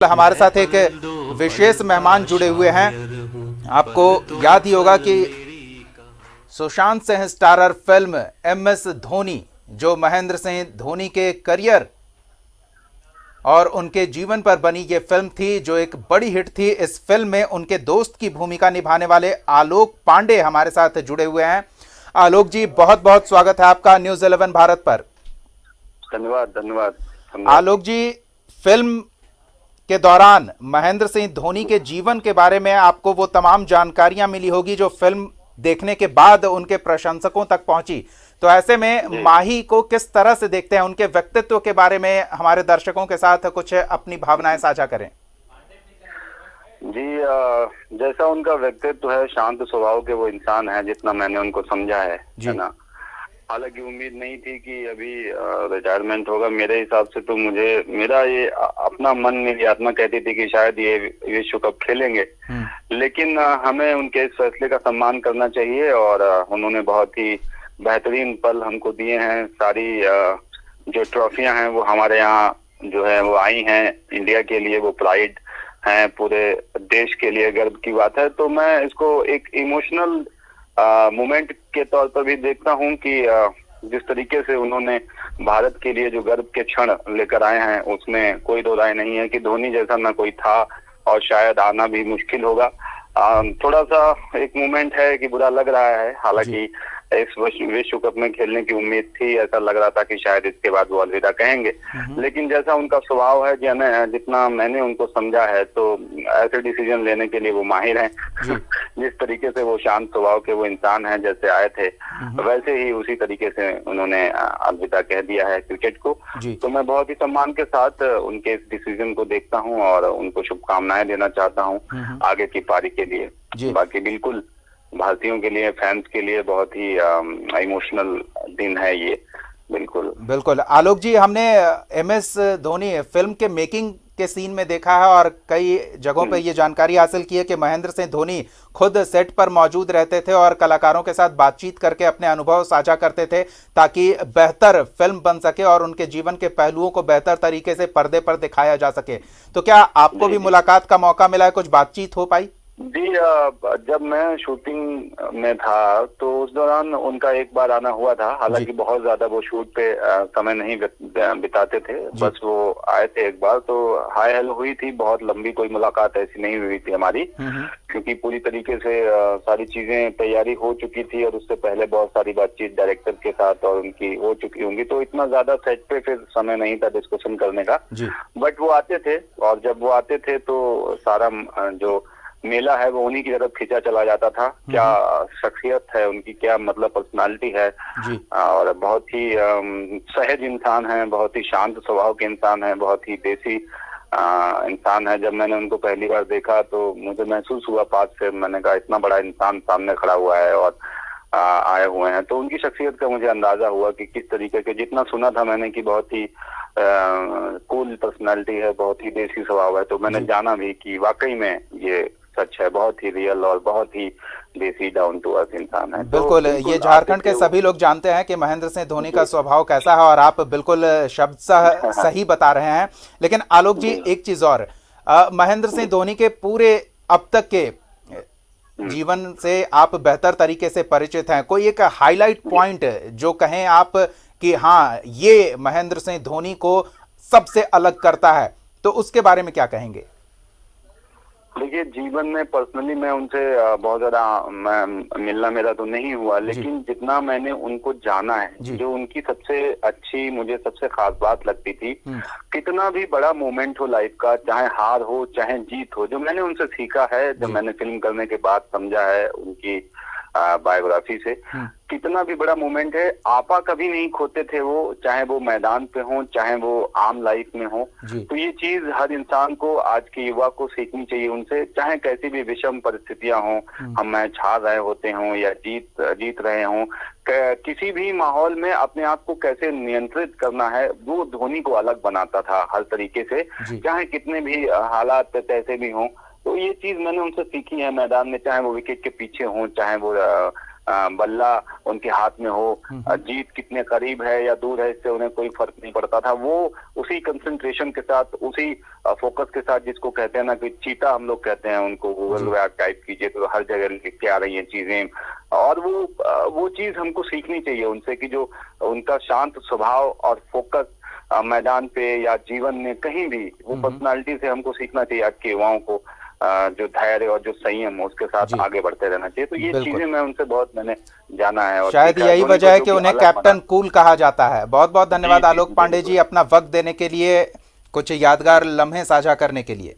हमारे साथ एक विशेष मेहमान जुड़े हुए हैं। आपको याद ही होगा कि Sushant Singh starrer film MS Dhoni, जो महेंद्र सिंह धोनी के करियर और उनके जीवन पर बनी ये फिल्म थी, जो एक बड़ी हिट थी। इस फिल्म में उनके दोस्त की भूमिका निभाने वाले आलोक पांडे हमारे साथ जुड़े हुए हैं। आलोक जी, बहुत बहुत स्वागत है आपका न्यूज़ 11 भारत पर। धन्यवाद धन्यवाद। आलोक जी, फिल्म के दौरान महेंद्र सिंह धोनी के जीवन के बारे में आपको वो तमाम जानकारियां मिली होगी जो फिल्म देखने के बाद उनके प्रशंसकों तक पहुंची। तो ऐसे में माही को किस तरह से देखते हैं, उनके व्यक्तित्व के बारे में हमारे दर्शकों के साथ कुछ अपनी भावनाएं साझा करें। जी, जैसा उनका व्यक्तित्व है, शांत स्वभाव के वो इंसान है, जितना मैंने उनको समझा है ना। हालांकि उम्मीद नहीं थी कि अभी रिटायरमेंट होगा। मेरे हिसाब से तो मेरा ये अपना मन, मेरी आत्मा कहती थी कि शायद ये विश्व कप खेलेंगे, लेकिन हमें उनके इस फैसले का सम्मान करना चाहिए। और उन्होंने बहुत ही बेहतरीन पल हमको दिए हैं। सारी जो ट्रॉफियां हैं वो हमारे यहाँ जो है वो आई हैं इंडिया के लिए, वो प्राइड है, पूरे देश के लिए गर्व की बात है। तो मैं इसको एक इमोशनल मोमेंट के तौर पर भी देखता हूं कि जिस तरीके से उन्होंने भारत के लिए जो गर्व के क्षण लेकर आए हैं, उसमें कोई दो राय नहीं है कि धोनी जैसा ना कोई था और शायद आना भी मुश्किल होगा। थोड़ा सा एक मोमेंट है कि बुरा लग रहा है। हालांकि इस विश्व कप में खेलने की उम्मीद थी, ऐसा लग रहा था कि शायद इसके बाद वो अलविदा कहेंगे, लेकिन जैसा उनका स्वभाव है, जितना मैंने उनको समझा है, तो ऐसे डिसीजन लेने के लिए वो माहिर हैं। जिस तरीके से वो शांत स्वभाव के वो इंसान हैं, जैसे आए थे वैसे ही उसी तरीके से उन्होंने अलविदा कह दिया है क्रिकेट को। तो मैं बहुत ही सम्मान के साथ उनके इस डिसीजन को देखता हूँ और उनको शुभकामनाएं देना चाहता हूँ आगे की पारी के लिए। बाकी बिल्कुल भारतीयों के लिए, फैंस के लिए बहुत ही इमोशनल दिन है ये। बिल्कुल बिल्कुल। आलोक जी, हमने MS धोनी फिल्म के मेकिंग के सीन में देखा है और कई जगहों पे ये जानकारी हासिल की है कि महेंद्र सिंह धोनी खुद सेट पर मौजूद रहते थे और कलाकारों के साथ बातचीत करके अपने अनुभव साझा करते थे, ताकि बेहतर फिल्म बन सके और उनके जीवन के पहलुओं को बेहतर तरीके से पर्दे पर दिखाया जा सके। तो क्या आपको भी मुलाकात का मौका मिला है, कुछ बातचीत हो पाई? जी, जब मैं शूटिंग में था तो उस दौरान उनका एक बार आना हुआ था। हालांकि बहुत ज्यादा वो शूट पे समय नहीं बिताते थे, बस वो आए थे एक बार, तो हाय हेलो हुई थी। बहुत लंबी कोई मुलाकात ऐसी नहीं हुई थी हमारी, क्योंकि पूरी तरीके से सारी चीजें तैयारी हो चुकी थी और उससे पहले बहुत सारी बातचीत डायरेक्टर के साथ और उनकी हो चुकी होंगी, तो इतना ज्यादा सेट पे फिर समय नहीं था डिस्कशन करने का। बट वो आते थे और जब वो आते थे तो सारा जो मेला है वो उन्हीं की तरफ खींचा चला जाता था। क्या शख्सियत है उनकी, क्या मतलब पर्सनालिटी है। और बहुत ही सहज इंसान है, बहुत ही शांत स्वभाव के इंसान है, बहुत ही देसी इंसान है। जब मैंने उनको पहली बार देखा तो मुझे महसूस हुआ पास से, मैंने कहा इतना बड़ा इंसान सामने खड़ा हुआ है और आए हुए हैं, तो उनकी शख्सियत का मुझे अंदाजा हुआ कि किस तरीके के, जितना सुना था मैंने कि बहुत ही कूल पर्सनालिटी है, बहुत ही देसी स्वभाव है, तो मैंने जाना भी कि वाकई में ये सच है, बहुत ही रियल और बहुत ही देसी डाउन टू अर्थ इंसान है। बिल्कुल, ये झारखंड के सभी लोग जानते हैं कि महेंद्र सिंह धोनी का स्वभाव कैसा है और आप बिल्कुल शब्द सही बता रहे हैं। लेकिन आलोक जी, एक चीज और, महेंद्र सिंह धोनी के पूरे अब तक के जीवन से आप बेहतर तरीके से परिचित हैं। कोई एक हाईलाइट पॉइंट जो कहें आप कि हाँ, ये महेंद्र सिंह धोनी को सबसे अलग करता है, तो उसके बारे में क्या कहेंगे? देखिए, जीवन में पर्सनली मैं उनसे बहुत ज्यादा मिलना मेरा तो नहीं हुआ, लेकिन जितना मैंने उनको जाना है, जो उनकी सबसे अच्छी, मुझे सबसे खास बात लगती थी, कितना भी बड़ा मोमेंट हो लाइफ का, चाहे हार हो चाहे जीत हो, जो मैंने उनसे सीखा है, जो मैंने फिल्म करने के बाद समझा है उनकी बायोग्राफी से, कितना भी बड़ा मोमेंट है, आपा कभी नहीं खोते थे वो, चाहे वो मैदान पे हो चाहे वो आम लाइफ में हो। तो ये चीज हर इंसान को, आज के युवा को सीखनी चाहिए उनसे, चाहे कैसी भी विषम परिस्थितियां हों, हम मैच हार रहे होते हों या जीत रहे हों, किसी भी माहौल में अपने आप को कैसे नियंत्रित करना है, वो धोनी को अलग बनाता था हर तरीके से, चाहे कितने भी हालात कैसे भी हों। तो ये चीज मैंने उनसे सीखी है मैदान में, चाहे वो विकेट के पीछे हों, चाहे वो बल्ला उनके हाथ में हो, जीत कितने करीब है या दूर है इससे उन्हें कोई फर्क नहीं पड़ता था। वो उसी कंसंट्रेशन के साथ, उसी फोकस के साथ, जिसको कहते हैं ना कि चीता हम लोग कहते हैं उनको, गूगल पे आप टाइप कीजिए तो हर जगह लिख के आ रही हैं चीजें। और वो चीज हमको सीखनी चाहिए उनसे कि जो उनका शांत स्वभाव और फोकस मैदान पे या जीवन में कहीं भी, वो पर्सनालिटी से हमको सीखना चाहिए आज के युवाओं को। जो धैर्य और जो संयम है उसके साथ आगे बढ़ते रहना चाहिए। तो ये चीजें मैं उनसे बहुत मैंने जाना है और शायद यही वजह है कि उन्हें कैप्टन कूल कहा जाता है। बहुत बहुत धन्यवाद आलोक पांडे जी, अपना वक्त देने के लिए, कुछ यादगार लम्हे साझा करने के लिए।